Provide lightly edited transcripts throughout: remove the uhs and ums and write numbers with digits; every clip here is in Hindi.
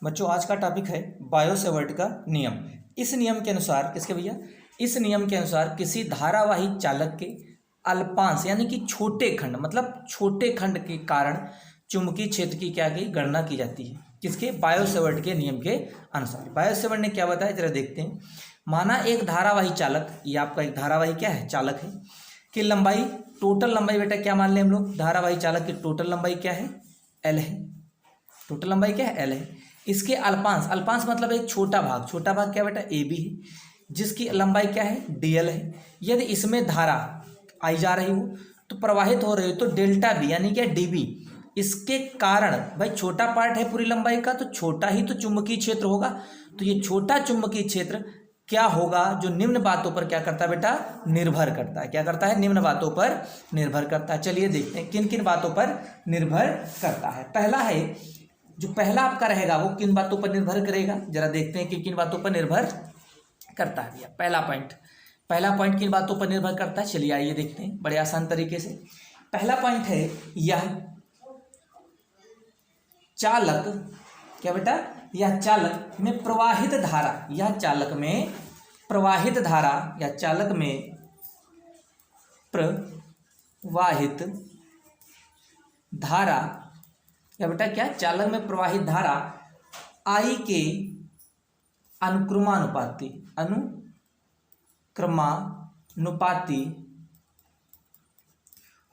बच्चों आज का टॉपिक है बायो सेवर्ट का नियम। इस नियम के अनुसार किसके भैया, इस नियम के अनुसार किसी धारावाही चालक के अल्पांश यानी कि छोटे खंड, मतलब छोटे खंड के कारण चुंबकीय क्षेत्र की क्या की गणना की जाती है। किसके, बायो सेवर्ट के नियम के अनुसार। बायो सेवर्ट ने क्या बताया जरा देखते हैं। माना एक धारावाही चालक, ये आपका एक धारावाही क्या है, चालक है, कि लंबाई, टोटल लंबाई बेटा क्या मान लें हम लोग, धारावाही चालक की टोटल लंबाई क्या है, एल है। टोटल लंबाई क्या है, एल है। इसके अल्पांश, अल्पांश मतलब एक छोटा भाग, छोटा भाग क्या बेटा, ए बी है, जिसकी लंबाई क्या है, डी एल है। यदि इसमें धारा आई जा रही हो तो प्रवाहित हो रही हो तो डेल्टा बी यानी क्या, डी बी, इसके कारण भाई छोटा पार्ट है पूरी लंबाई का तो छोटा ही तो चुंबकीय क्षेत्र होगा। तो ये छोटा चुंबकीय क्षेत्र क्या होगा, जो निम्न बातों पर क्या करता है बेटा, निर्भर करता है। क्या करता है, निम्न बातों पर निर्भर करता है। चलिए देखते हैं किन किन बातों पर निर्भर करता है। पहला है, जो पहला आपका रहेगा वो किन बातों पर निर्भर करेगा, जरा देखते हैं कि किन बातों पर निर्भर करता है। पहला पॉइंट किन बातों पर निर्भर करता है, चलिए आइए देखते हैं बड़े आसान तरीके से। पहला पॉइंट है, यह चालक, क्या बेटा, यह चालक में प्रवाहित धारा, यह चालक में प्रवाहित धारा या चालक में प्रवाहित धारा, क्या बेटा, क्या, चालक में प्रवाहित धारा आई के अनुक्रमानुपाती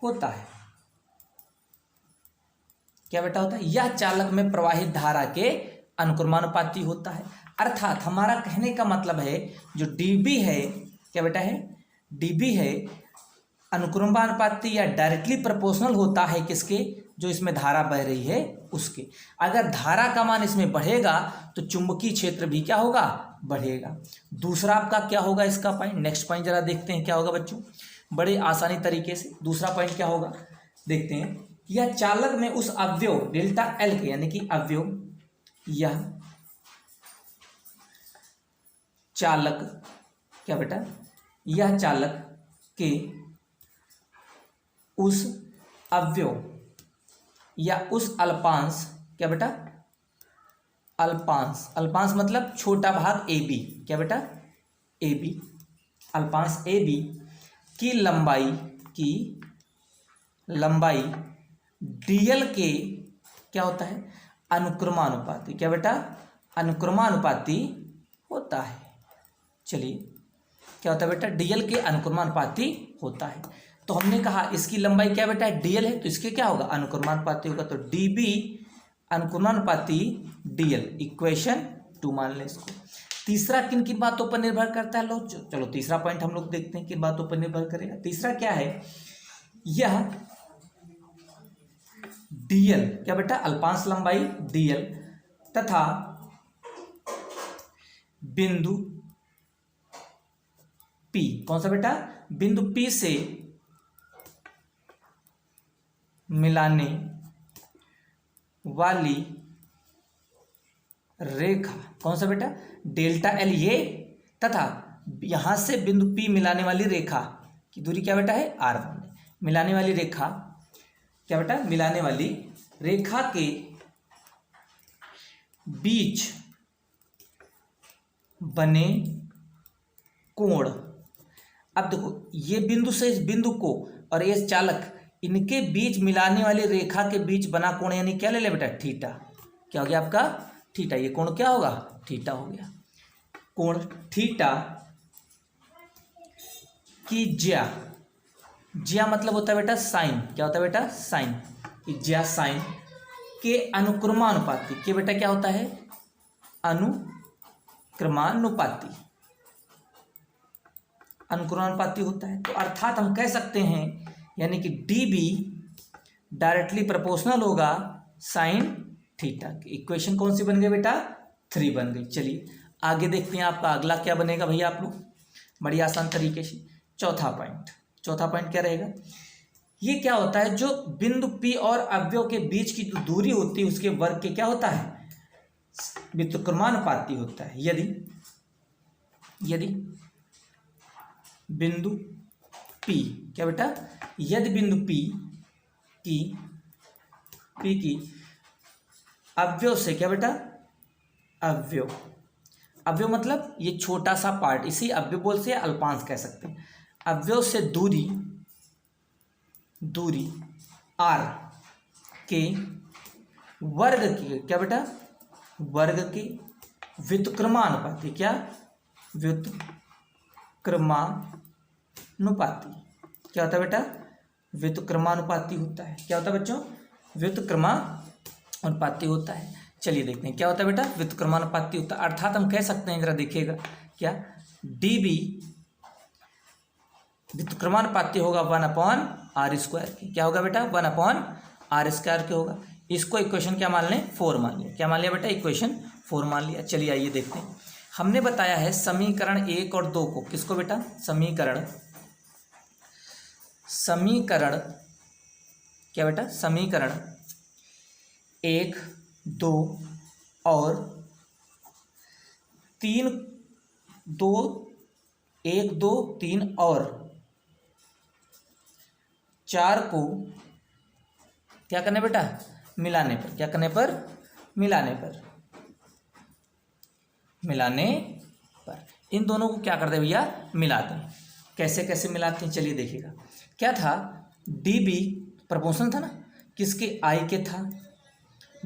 होता है। क्या बेटा होता है, यह चालक में प्रवाहित धारा के अनुक्रमानुपाती होता है। अर्थात हमारा कहने का मतलब है जो डीबी है, क्या बेटा है, डीबी है, अनुक्रमानुपाती या डायरेक्टली प्रोपोर्शनल होता है किसके, जो इसमें धारा बह रही है उसके। अगर धारा का मान इसमें बढ़ेगा तो चुंबकीय क्षेत्र भी क्या होगा, बढ़ेगा। दूसरा आपका क्या होगा इसका पॉइंट, नेक्स्ट पॉइंट जरा देखते हैं क्या होगा बच्चों, बड़े आसानी तरीके से। दूसरा पॉइंट क्या होगा देखते हैं, यह चालक में उस अवयव डेल्टा एल के, यानी कि अवयव, यह चालक, क्या बेटा, यह चालक के उस अवयव या उस अल्पांश, क्या बेटा, अल्पांश, अल्पांश मतलब छोटा भाग ए बी, क्या बेटा, ए बी, अल्पांश ए बी की लंबाई डीएल के क्या होता है, अनुक्रमानुपाती, क्या बेटा, अनुक्रमानुपाती होता है। चलिए क्या होता है बेटा, डीएल के अनुक्रमानुपाती होता है। तो हमने कहा इसकी लंबाई क्या बेटा, डीएल है, तो इसके क्या होगा, अनुक्रमानुपाती होगा। तो डीबी अनुक्रमानुपाती डीएल, इक्वेशन 2 मान लें इसको। तीसरा किन किन बातों पर निर्भर करता है लोग, चलो तीसरा पॉइंट हम लोग देखते हैं किन बातों पर निर्भर करेगा। तीसरा क्या है, यह डीएल, क्या बेटा, अल्पांश लंबाई डीएल तथा बिंदु पी, कौन सा बेटा, बिंदु पी से मिलाने वाली रेखा, कौन सा बेटा, डेल्टा एल ये, तथा यहां से बिंदु पी मिलाने वाली रेखा की दूरी क्या बेटा है, R1। मिलाने वाली रेखा, क्या बेटा, मिलाने वाली रेखा के बीच बने कोण। अब देखो ये बिंदु से इस बिंदु को और ये चालक, इनके बीच मिलाने वाली रेखा के बीच बना कोण यानी क्या ले ले बेटा, थीटा। क्या हो गया आपका, थीटा। ये कोण क्या होगा, थीटा हो गया। कोण थीटा की ज्या मतलब होता है बेटा साइन, क्या होता है बेटा, साइन। ज्या साइन के अनुक्रमानुपाती, के बेटा क्या होता है, अनुक्रमानुपाती, अनुक्रमानुपाती होता है। तो अर्थात हम कह सकते हैं यानी कि डी बी डायरेक्टली प्रोपोर्शनल होगा साइन थीटा। इक्वेशन कौन सी बन गई बेटा, 3 बन गई। चलिए आगे देखते हैं आपका अगला क्या बनेगा भैया, आप लोग बड़ी आसान तरीके से। चौथा पॉइंट क्या रहेगा, ये क्या होता है, जो बिंदु पी और अवयव के बीच की जो दूरी होती है उसके वर्ग के क्या होता है, व्युत्क्रमानुपाती होता है। यदि बिंदु P, क्या बेटा, यदि बिंदु P की अवयव से क्या बेटा, अवयव। अवयव मतलब ये छोटा सा पार्ट, इसी अवयव बोल से अल्पांश कह सकते हैं। अवयव से दूरी r के वर्ग की, क्या बेटा, वर्ग के व्युत्क्रमानुपाती, क्या, व्युत्क्रमानुपाती। क्या होता है बेटा, व्युत्क्रमानुपाती होता है। क्या होता है बच्चों, व्युत्क्रमानुपाती होता है। चलिए देखते हैं क्या होता है बेटा, व्युत्क्रमानुपाती होता है। अर्थात हम कह सकते हैं, जरा देखिएगा, क्या dB व्युत्क्रमानुपाती होगा 1/r² की। क्या होगा बेटा, 1/r² के होगा। इसको इक्वेशन क्या मान लें, 4 मान लिया। क्या मान लिया बेटा, इक्वेशन 4 मान लिया। चलिए आइए देखते हैं। हमने बताया है समीकरण 1 और 2 को, किसको बेटा, समीकरण क्या बेटा, समीकरण 1, 2 और 3, 1, 2, 3 और 4 को क्या करने बेटा, मिलाने पर। क्या करने पर, मिलाने पर। इन दोनों को क्या करते हैं भैया, मिलाते हैं। कैसे कैसे मिलाते हैं, चलिए देखिएगा। क्या था, dB प्रोपोर्शनल था ना, किसके, I के था,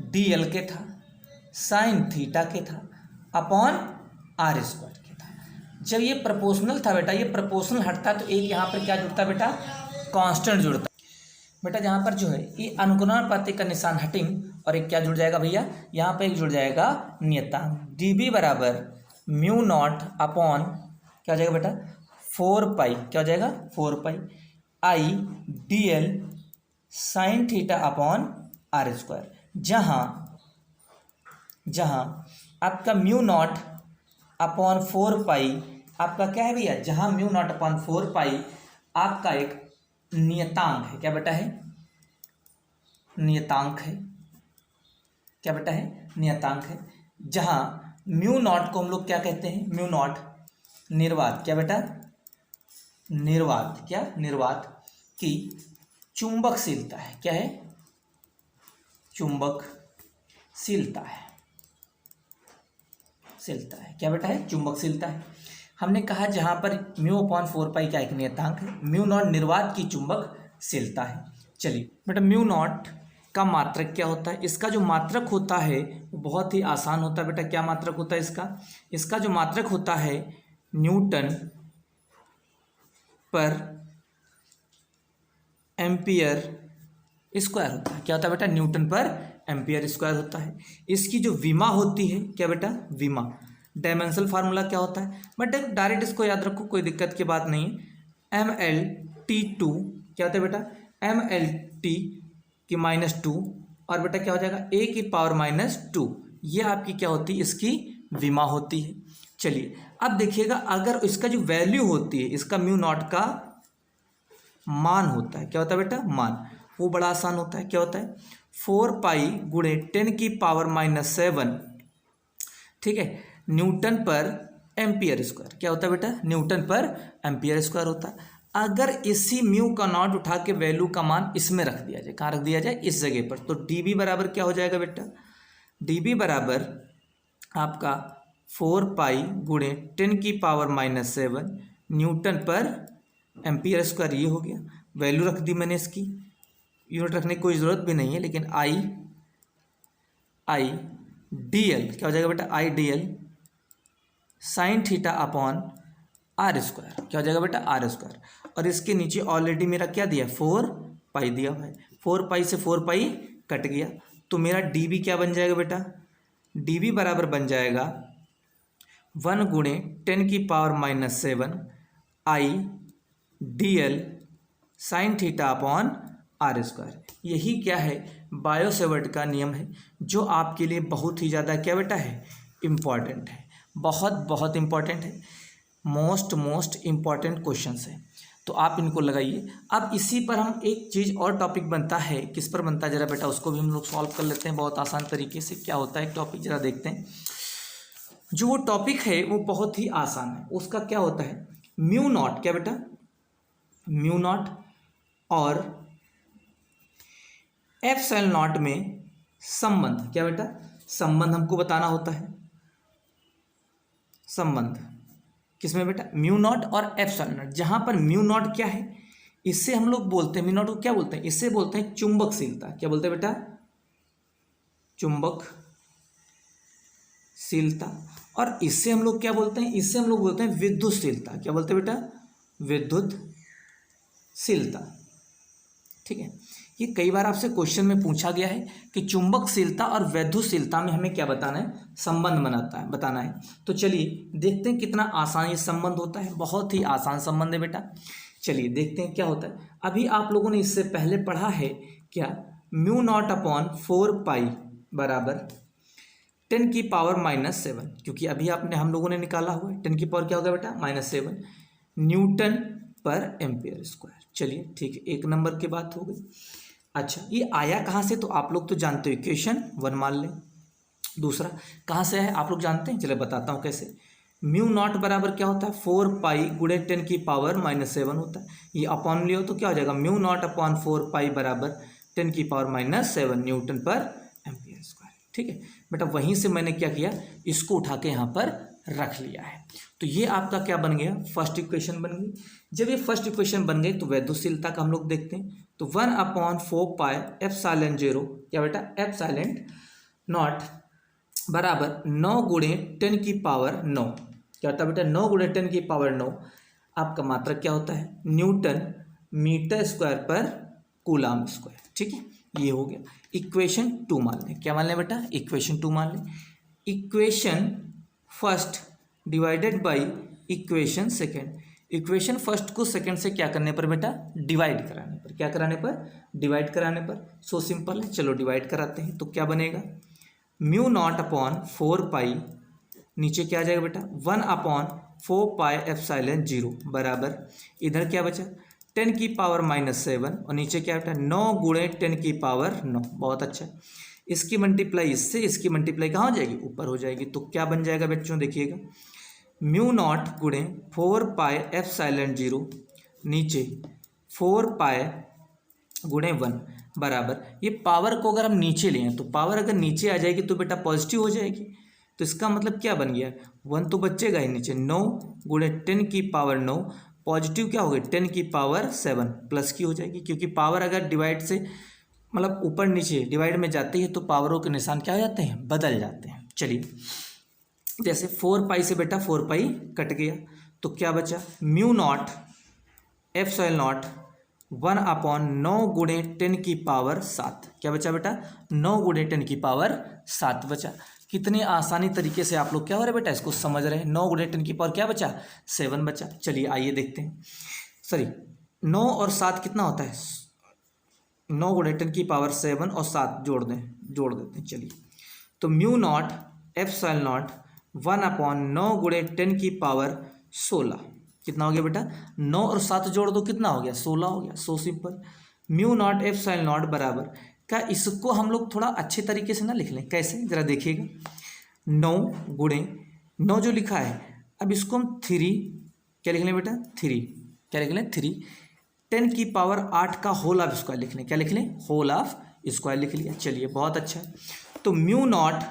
dl के था, साइन थीटा के था, अपॉन r² के था। जब ये प्रोपोर्शनल था बेटा, ये प्रोपोर्शनल हटता तो एक यहाँ पर क्या जुड़ता बेटा, कांस्टेंट जुड़ता बेटा। जहाँ पर जो है ये अनुक्रमानुपाती का निशान हटिंग, और एक क्या जुड़ जाएगा भैया, यहाँ पे एक जुड़ जाएगा नियतांक। dB बराबर म्यू नॉट अपॉन, क्या हो जाएगा बेटा, 4 पाई। क्या हो जाएगा, 4 पाई I dl sine theta upon r²। जहाँ आपका म्यू नॉट अपॉन 4 पाई आपका क्या है भैया, जहाँ म्यू नॉट अपॉन 4 पाई आपका एक नियतांक है। क्या बेटा है, नियतांक है। क्या बेटा है, नियतांक है। जहाँ म्यू नॉट को हम लोग क्या कहते हैं, म्यू नॉट निर्वात। क्या बेटा, निर्वात। क्या, निर्वात की चुंबकशीलता है। क्या है, चुंबकशीलता है। क्या बेटा है, चुंबकशीलता है। हमने कहा जहां पर म्यू अपॉन 4 पाई का एक नियतांक है, म्यू नॉट निर्वात की चुंबकशीलता है। चलिए बेटा, म्यू नॉट का मात्रक क्या होता है, इसका जो मात्रक होता है वो बहुत ही आसान होता है बेटा। क्या मात्रक होता है इसका जो मात्रक होता है न्यूटन पर एम्पियर स्क्वायर होता है। क्या होता है बेटा, न्यूटन पर एम्पियर स्क्वायर होता है। इसकी जो विमा होती है, क्या बेटा, विमा, डायमेंशनल फार्मूला क्या होता है, बट डायरेक्ट इसको याद रखो, कोई दिक्कत की बात नहीं है। mLT2 क्या होता है बेटा, mLT की -2 और बेटा क्या हो जाएगा, a की पावर -2। ये आपकी क्या होती है, इसकी विमा होती है। चलिए अब देखिएगा, अगर इसका जो वैल्यू होती है, इसका म्यू नॉट का मान होता है। क्या होता है बेटा, मान, वो बड़ा आसान होता है। क्या होता है, 4 पाई गुणे 10 की पावर -7, ठीक है, न्यूटन पर एम्पियर स्क्वायर। क्या होता है बेटा, न्यूटन पर एम्पियर स्क्वायर होता है। अगर इसी म्यू का नॉट उठा के वैल्यू का मान इसमें रख दिया जाए, कहाँ रख दिया जाए, इस जगह पर, तो dB बराबर क्या हो जाएगा बेटा, dB बराबर आपका 4 पाई गुणे 10 की पावर -7 न्यूटन पर एम्पियर स्क्वायर। ये हो गया, वैल्यू रख दी मैंने इसकी, यूनिट रखने की कोई ज़रूरत भी नहीं है। लेकिन आई dl क्या हो जाएगा बेटा, आई dl sine theta upon r²। क्या हो जाएगा बेटा, r²। और इसके नीचे ऑलरेडी मेरा क्या दिया, 4 पाई दिया हुआ है। 4 पाई से 4 पाई कट गया, तो मेरा dB क्या बन जाएगा बेटा, dB बराबर बन जाएगा 1 गुणे 10 की पावर -7 आई dl sine theta upon r²। यही क्या है, बायो सेवर्ट का नियम है, जो आपके लिए बहुत ही ज़्यादा क्या बेटा है, इम्पॉर्टेंट है, बहुत बहुत इम्पॉर्टेंट है, मोस्ट इम्पॉर्टेंट क्वेश्चंस है। तो आप इनको लगाइए। अब इसी पर हम एक चीज़ और टॉपिक बनता है, किस पर बनता है जरा बेटा, उसको भी हम लोग सॉल्व कर लेते हैं बहुत आसान तरीके से। क्या होता है टॉपिक, जरा देखते हैं। जो वो टॉपिक है वो बहुत ही आसान है। उसका क्या होता है, म्यू नॉट, क्या बेटा, म्यू नॉट और एप्सिलॉन नॉट में संबंध। क्या बेटा, संबंध हमको बताना होता है। संबंध किसमें बेटा, म्यू नॉट और एप्सिलॉन नॉट। जहाँ पर म्यू नॉट क्या है, इससे हम लोग बोलते हैं, म्यू नॉट को क्या बोलते हैं, इससे बोलते हैं चुंबकशीलता। क्या बोलते हैं बेटा, चुंबकशीलता। और इससे हम लोग क्या बोलते हैं, इससे हम लोग बोलते हैं विद्युतशीलता। क्या बोलते हैं बेटा, विद्युतशीलता। ठीक है, ये कई बार आपसे क्वेश्चन में पूछा गया है कि चुंबकशीलता और विद्युतशीलता में हमें क्या बताना है, संबंध बताना है। तो चलिए देखते हैं कितना आसान ये संबंध होता है। बहुत ही आसान संबंध है बेटा। चलिए देखते हैं क्या होता है। अभी आप लोगों ने इससे पहले पढ़ा है क्या, म्यू नॉट अपॉन 4 पाई बराबर 10⁻⁻7, क्योंकि अभी हम लोगों ने निकाला हुआ है 10 की पावर क्या होगा बेटा, -7 न्यूटन पर एम्पियर स्क्वायर। चलिए ठीक है, एक नंबर की बात हो गई। अच्छा, ये आया कहाँ से, तो आप लोग तो जानते हो, इक्वेशन 1 मान लें। दूसरा कहाँ से है आप लोग जानते हैं, चलिए बताता हूँ कैसे। म्यू नॉट बराबर क्या होता है, 4 पाई गुणे 10⁻⁻7 होता है। ये अपॉन लियो तो क्या हो जाएगा, म्यू नॉट अपॉन 4 पाई बराबर 10⁻⁻7 न्यूटन पर एम्पियर स्क्वायर। ठीक है बेटा, वहीं से मैंने क्या किया, इसको उठा के यहाँ पर रख लिया है। तो ये आपका क्या बन गया, फर्स्ट इक्वेशन बन गई। जब ये फर्स्ट इक्वेशन बन गई तो विद्युतशीलता का हम लोग देखते हैं। तो 1/4 पाई एप्सिलॉन 0 क्या बेटा, एप्सिलॉन नॉट बराबर 9 गुणे 10⁻9। क्या होता है बेटा, 9 गुणे 10⁻9 आपका मात्रक क्या होता है, न्यूटन मीटर स्क्वायर पर कूलम स्क्वायर। ठीक है, ये हो गया। इक्वेशन 2 मान लें। क्या मान लें बेटा, इक्वेशन 2 मान लें। Equation first divided by equation second. Equation first को सेकेंड से क्या करने पर बेटा, डिवाइड कराने पर। क्या कराने पर, डिवाइड कराने पर। सो सिंपल है, चलो डिवाइड कराते हैं। तो क्या बनेगा, म्यू नॉट अपॉन 4 पाई, नीचे क्या आ जाएगा बेटा, 1/4 पाई एप्सिलॉन 0 बराबर, इधर क्या बचा 10⁻⁻7 और नीचे क्या बेटा 9 गुणे 10⁻9। बहुत अच्छा, इसकी मल्टीप्लाई इससे, इसकी मल्टीप्लाई कहाँ हो जाएगी, ऊपर हो जाएगी। तो क्या बन जाएगा बच्चों, देखिएगा, म्यू नॉट गुणे 4 पाई एप्सिलॉन 0 नीचे 4 पाई गुणे 1 बराबर, ये पावर को अगर हम नीचे लें तो पावर अगर नीचे आ जाएगी तो बेटा पॉजिटिव हो जाएगी। तो इसका मतलब क्या बन गया, 1 तो बचेगा ही नीचे, 9 गुणे 10⁻9 पॉजिटिव क्या हो गई 10⁻7 प्लस की हो जाएगी, क्योंकि पावर अगर डिवाइड से मतलब ऊपर नीचे डिवाइड में जाती है तो पावरों के निशान क्या हो जाते हैं, बदल जाते हैं। चलिए जैसे 4 पाई से बेटा 4 पाई कट गया तो क्या बचा, म्यू नॉट एप्सिलॉन नॉट 1/9 गुणे 10⁻7। क्या बचा बेटा, 9 गुणे 10⁻7 बचा। कितने आसानी तरीके से आप लोग क्या हो रहे बेटा, इसको समझ रहे हैं। 9 गुणे 10 की पावर क्या बचा, 7 बचा। चलिए आइए देखते हैं, सॉरी 9 और 7 कितना होता है, 9 गुणे 10⁻7 और 7 जोड़ देते हैं। चलिए तो म्यू नॉट एप्सिलॉन नॉट 1/9 गुणे 10⁻16 कितना हो गया बेटा, 9 और 7 जोड़ दो कितना हो गया, 16 हो गया। So simple, mu naught epsilon not बराबर का, इसको हम लोग थोड़ा अच्छे तरीके से ना लिख लें। कैसे, जरा देखिएगा, 9 गुणे 9 जो लिखा है, अब इसको हम 3 क्या लिख लें बेटा, 3 क्या लिख लें, 3 10⁻8 का होल ऑफ स्क्वायर लिख लें। क्या लिख लें, होल ऑफ स्क्वायर लिख लिया। चलिए बहुत अच्छा है। तो म्यू नॉट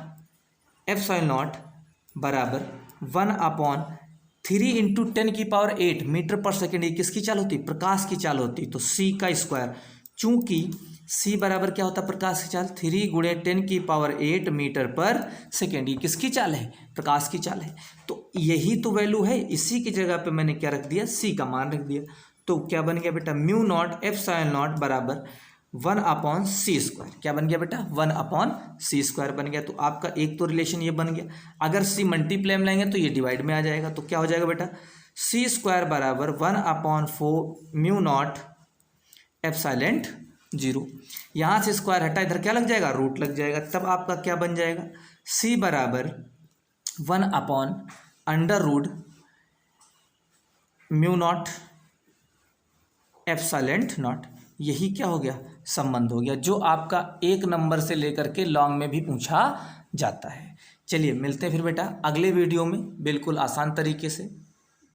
एप्सिलॉन नॉट बराबर 1/3 इंटू 10⁸ मीटर पर सेकेंड। ये किसकी चाल होती है, प्रकाश की चाल होती है। तो c का स्क्वायर, चूंकि c बराबर क्या होता है, प्रकाश की चाल, 3 गुणे 10⁸ मीटर पर सेकेंड। ये किसकी चाल है, प्रकाश की चाल है। तो यही तो वैल्यू है, इसी की जगह पे मैंने क्या रख दिया, c का मान रख दिया। तो क्या बन गया बेटा, म्यू नॉट एप्सिलॉन नॉट बराबर 1/c²। क्या बन गया बेटा, 1/c² बन गया। तो आपका एक तो रिलेशन ये बन गया। अगर c मल्टीप्लाई में लाएंगे तो ये डिवाइड में आ जाएगा। तो क्या हो जाएगा बेटा, c² बराबर 1/4 म्यू नॉट एप्सिलॉन 0। यहाँ से स्क्वायर हटा, इधर क्या लग जाएगा, रूट लग जाएगा। तब आपका क्या बन जाएगा, c बराबर 1/√, म्यू नॉट एप्सिलॉन नॉट। यही क्या हो गया, संबंध हो गया, जो आपका 1 नंबर से लेकर के लॉन्ग में भी पूछा जाता है। चलिए मिलते हैं फिर बेटा अगले वीडियो में बिल्कुल आसान तरीके से।